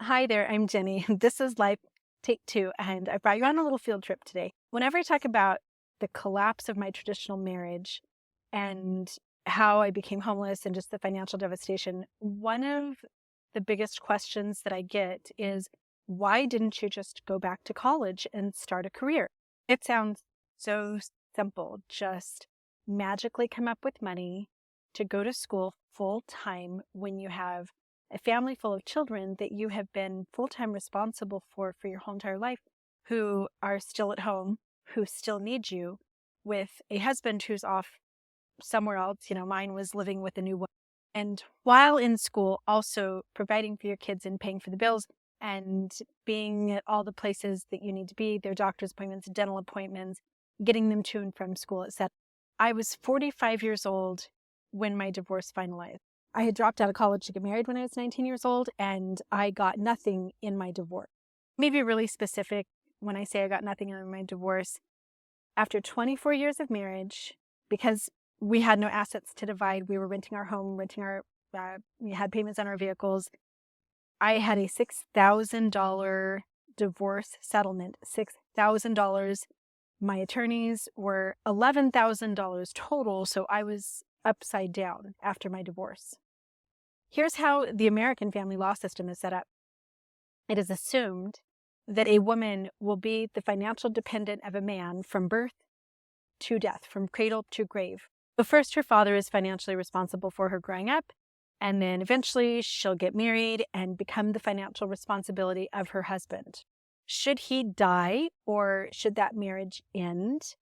Hi there, I'm Jenny. This is Life Take Two, and I brought you on a little field trip today. Whenever I talk about the collapse of my traditional marriage and how I became homeless and just the financial devastation, one of the biggest questions that I get is, why didn't you just go back to college and start a career? It sounds so simple. Just magically come up with money to go to school full time when you have a family full of children that you have been full-time responsible for your whole entire life, who are still at home, who still need you, with a husband who's off somewhere else. Mine was living with a new woman. And while in school, also providing for your kids and paying for the bills and being at all the places that you need to be, their doctor's appointments, dental appointments, getting them to and from school, etc. I was 45 years old when my divorce finalized. I had dropped out of college to get married when I was 19 years old, and I got nothing in my divorce. Maybe really specific when I say I got nothing in my divorce. After 24 years of marriage, because we had no assets to divide, we were renting our home, we had payments on our vehicles. I had a $6,000 divorce settlement, $6,000. My attorneys were $11,000 total, so I was upside down after my divorce. Here's how the American family law system is set up. It is assumed that a woman will be the financial dependent of a man from birth to death, from cradle to grave. But first, her father is financially responsible for her growing up, and then eventually she'll get married and become the financial responsibility of her husband. Should he die or should that marriage end,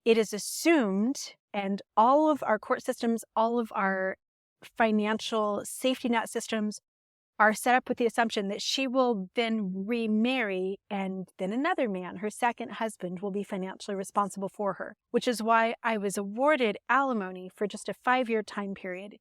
it is assumed, and all of our court systems, all of our financial safety net systems are set up with the assumption that she will then remarry, and then another man, her second husband, will be financially responsible for her, which is why I was awarded alimony for just a 5-year time period.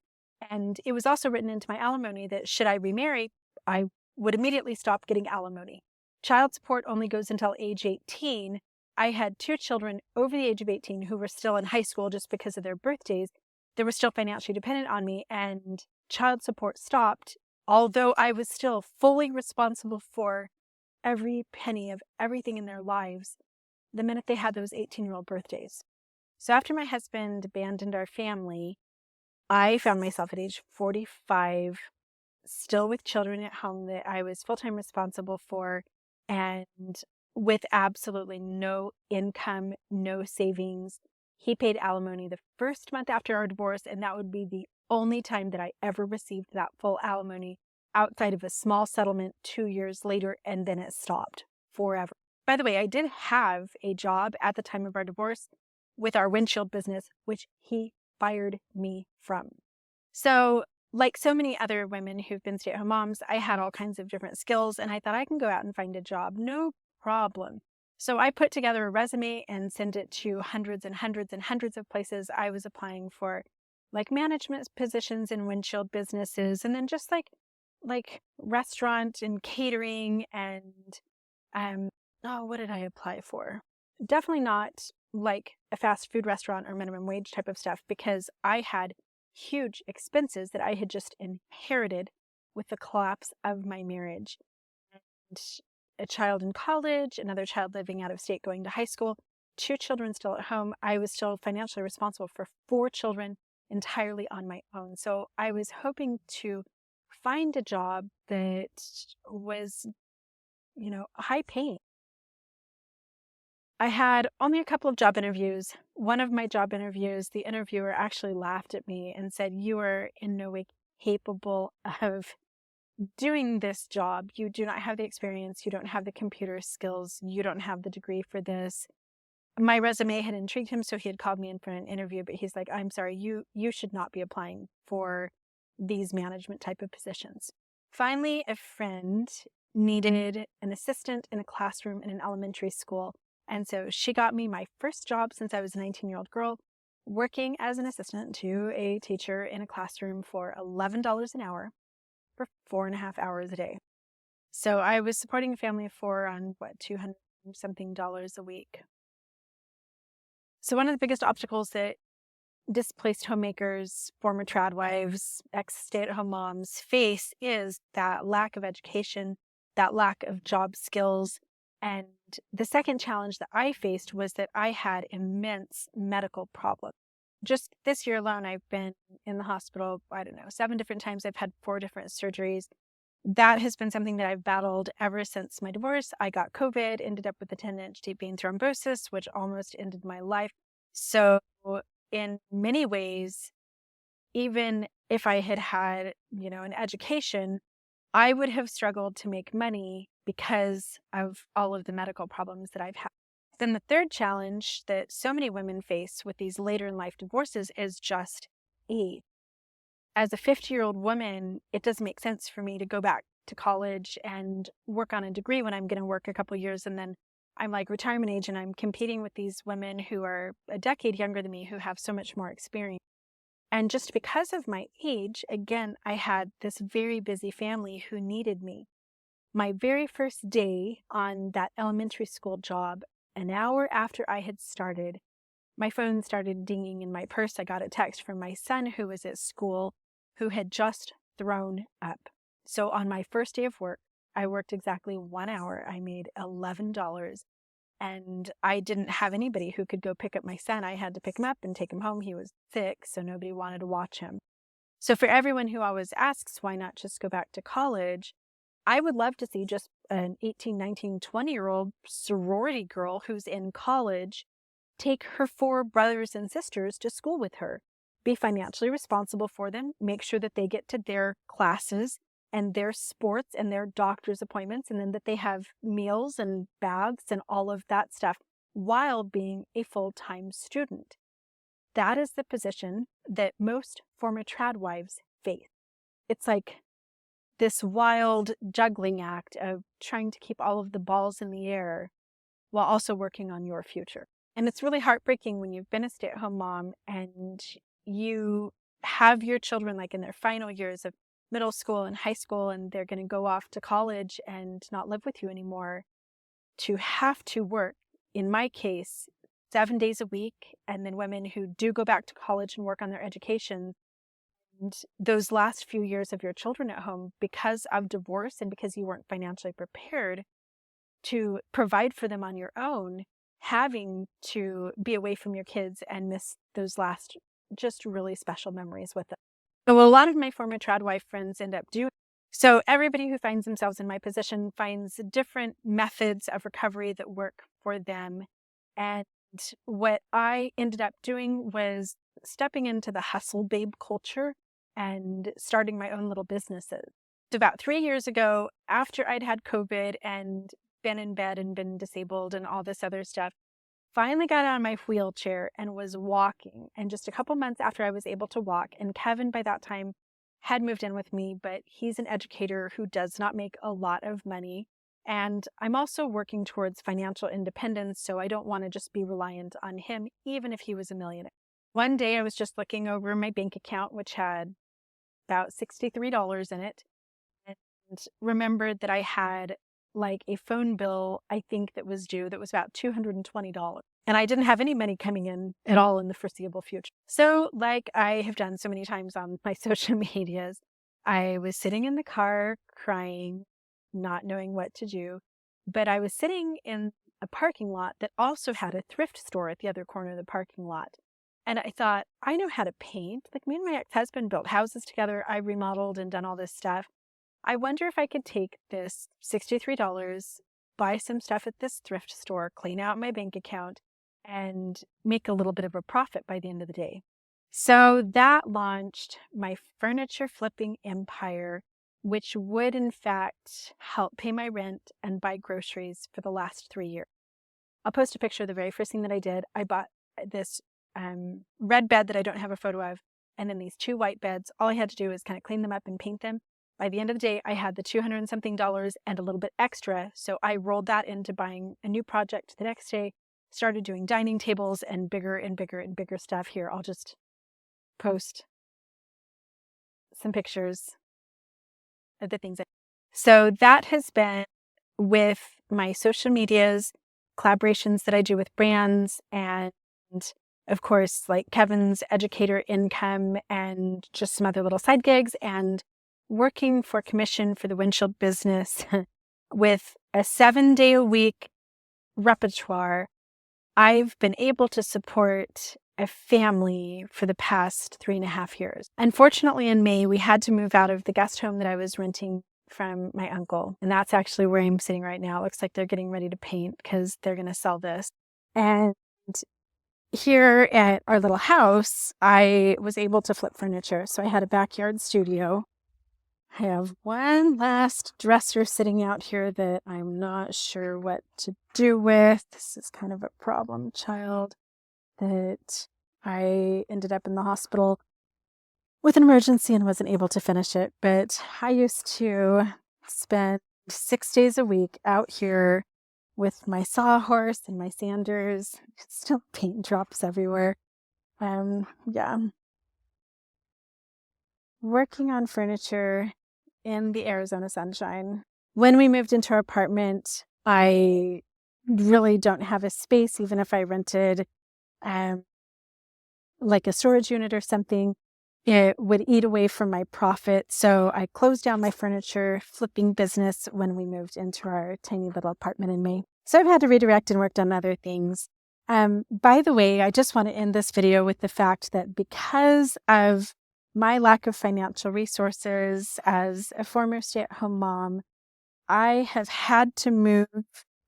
And it was also written into my alimony that should I remarry, I would immediately stop getting alimony. Child support only goes until age 18. I had 2 children over the age of 18 who were still in high school just because of their birthdays. They were still financially dependent on me, and child support stopped, although I was still fully responsible for every penny of everything in their lives the minute they had those 18-year-old birthdays. So after my husband abandoned our family, I found myself at age 45, still with children at home that I was full-time responsible for, and with absolutely no income, no savings. He paid alimony the first month after our divorce, and that would be the only time that I ever received that full alimony, outside of a small settlement 2 years later, and then it stopped forever. By the way, I did have a job at the time of our divorce with our windshield business, which he fired me from. So, like so many other women who've been stay-at-home moms, I had all kinds of different skills, and I thought I can go out and find a job, no problem. So I put together a resume and sent it to hundreds and hundreds and hundreds of places. I was applying for like management positions in windshield businesses, and then just like restaurant and catering and what did I apply for? Definitely not like a fast food restaurant or minimum wage type of stuff, because I had huge expenses that I had just inherited with the collapse of my marriage. And a child in college, another child living out of state going to high school, 2 children still at home. I was still financially responsible for 4 children entirely on my own. So I was hoping to find a job that was, high paying. I had only a couple of job interviews. One of my job interviews, the interviewer actually laughed at me and said, "You are in no way capable of doing this job. You do not have the experience. You don't have the computer skills. You don't have the degree for this." My resume had intrigued him, so he had called me in for an interview, but he's like, "I'm sorry, you should not be applying for these management type of positions." Finally, a friend needed an assistant in a classroom in an elementary school. And so she got me my first job since I was a 19-year-old girl, working as an assistant to a teacher in a classroom for $11 an hour for 4.5 hours a day. So I was supporting a family of 4 on $200 something a week. So one of the biggest obstacles that displaced homemakers, former trad wives, ex stay-at-home moms face is that lack of education, that lack of job skills. And the second challenge that I faced was that I had immense medical problems. Just this year alone, I've been in the hospital, I don't know, 7 different times. I've had 4 different surgeries. That has been something that I've battled ever since my divorce. I got COVID, ended up with a 10-inch deep vein thrombosis, which almost ended my life. So in many ways, even if I had had, an education, I would have struggled to make money because of all of the medical problems that I've had. Then the third challenge that so many women face with these later in life divorces is just age. As a 50-year-old woman, it doesn't make sense for me to go back to college and work on a degree when I'm going to work a couple years and then I'm like retirement age and I'm competing with these women who are a decade younger than me who have so much more experience. And just because of my age, again, I had this very busy family who needed me. My very first day on that elementary school job, an hour after I had started, my phone started dinging in my purse. I got a text from my son who was at school who had just thrown up. So on my first day of work, I worked exactly 1 hour. I made $11 and I didn't have anybody who could go pick up my son. I had to pick him up and take him home. He was sick, so nobody wanted to watch him. So for everyone who always asks, why not just go back to college? I would love to see just an 18, 19, 20-year-old sorority girl who's in college take her 4 brothers and sisters to school with her, be financially responsible for them, make sure that they get to their classes and their sports and their doctor's appointments, and then that they have meals and baths and all of that stuff while being a full-time student. That is the position that most former trad wives face. It's like this wild juggling act of trying to keep all of the balls in the air while also working on your future. And it's really heartbreaking when you've been a stay-at-home mom and you have your children like in their final years of middle school and high school, and they're going to go off to college and not live with you anymore, to have to work, in my case, 7 days a week, and then women who do go back to college and work on their education, and those last few years of your children at home because of divorce and because you weren't financially prepared to provide for them on your own, having to be away from your kids and miss those last just really special memories with them. So a lot of my former trad wife friends end up doing. So everybody who finds themselves in my position finds different methods of recovery that work for them. And what I ended up doing was stepping into the hustle babe culture and starting my own little businesses. So about 3 years ago, after I'd had COVID and been in bed and been disabled and all this other stuff, finally got out of my wheelchair and was walking. And just a couple months after I was able to walk, and Kevin by that time had moved in with me, but he's an educator who does not make a lot of money. And I'm also working towards financial independence, so I don't want to just be reliant on him, even if he was a millionaire. One day I was just looking over my bank account, which had about $63 in it, and remembered that I had like a phone bill, I think that was due, that was about $220. And I didn't have any money coming in at all in the foreseeable future. So like I have done so many times on my social medias, I was sitting in the car crying, not knowing what to do. But I was sitting in a parking lot that also had a thrift store at the other corner of the parking lot. And I thought, I know how to paint. Like me and my ex-husband built houses together. I remodeled and done all this stuff. I wonder if I could take this $63, buy some stuff at this thrift store, clean out my bank account, and make a little bit of a profit by the end of the day. So that launched my furniture flipping empire, which would in fact help pay my rent and buy groceries for the last 3 years. I'll post a picture of the very first thing that I did. I bought this red bed that I don't have a photo of, and then these 2 white beds. All I had to do was kind of clean them up and paint them. By the end of the day, I had the $200 and something and a little bit extra. So I rolled that into buying a new project the next day, started doing dining tables and bigger and bigger and bigger stuff. Here, I'll just post some pictures of the things. So that has been with my social medias, collaborations that I do with brands, and of course, like Kevin's educator income and just some other little side gigs, and working for commission for the windshield business with a 7-day-a-week repertoire, I've been able to support a family for the past 3.5 years. Unfortunately, in May, we had to move out of the guest home that I was renting from my uncle. And that's actually where I'm sitting right now. It looks like they're getting ready to paint because they're going to sell this. And here at our little house, I was able to flip furniture. So I had a backyard studio. I have one last dresser sitting out here that I'm not sure what to do with. This is kind of a problem child that I ended up in the hospital with an emergency and wasn't able to finish it. But I used to spend 6 days a week out here with my sawhorse and my sanders. Still paint drops everywhere. Yeah. Working on furniture in the Arizona sunshine. When we moved into our apartment, I really don't have a space, even if I rented like a storage unit or something. It would eat away from my profit. So I closed down my furniture flipping business when we moved into our tiny little apartment in May. So I've had to redirect and worked on other things. By the way, I just want to end this video with the fact that because of my lack of financial resources as a former stay-at-home mom, I have had to move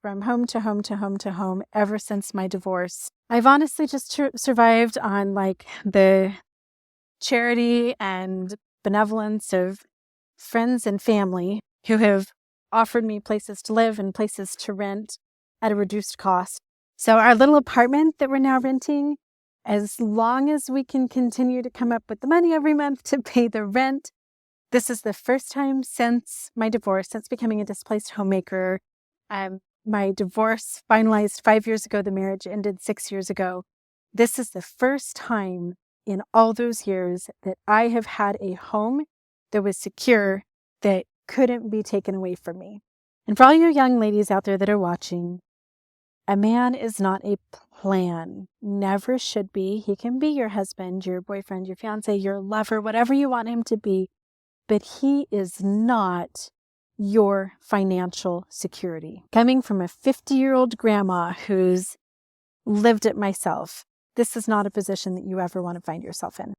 from home to home to home to home ever since my divorce. I've honestly just survived on like the charity and benevolence of friends and family who have offered me places to live and places to rent at a reduced cost. So our little apartment that we're now renting, as long as we can continue to come up with the money every month to pay the rent, this is the first time since my divorce, since becoming a displaced homemaker. My divorce finalized 5 years ago. The marriage ended 6 years ago. This is the first time in all those years that I have had a home that was secure, that couldn't be taken away from me. And for all you young ladies out there that are watching, a man is not a plan. Never should be. He can be your husband, your boyfriend, your fiance, your lover, whatever you want him to be, but he is not your financial security. Coming from a 50-year-old grandma who's lived it myself, this is not a position that you ever want to find yourself in.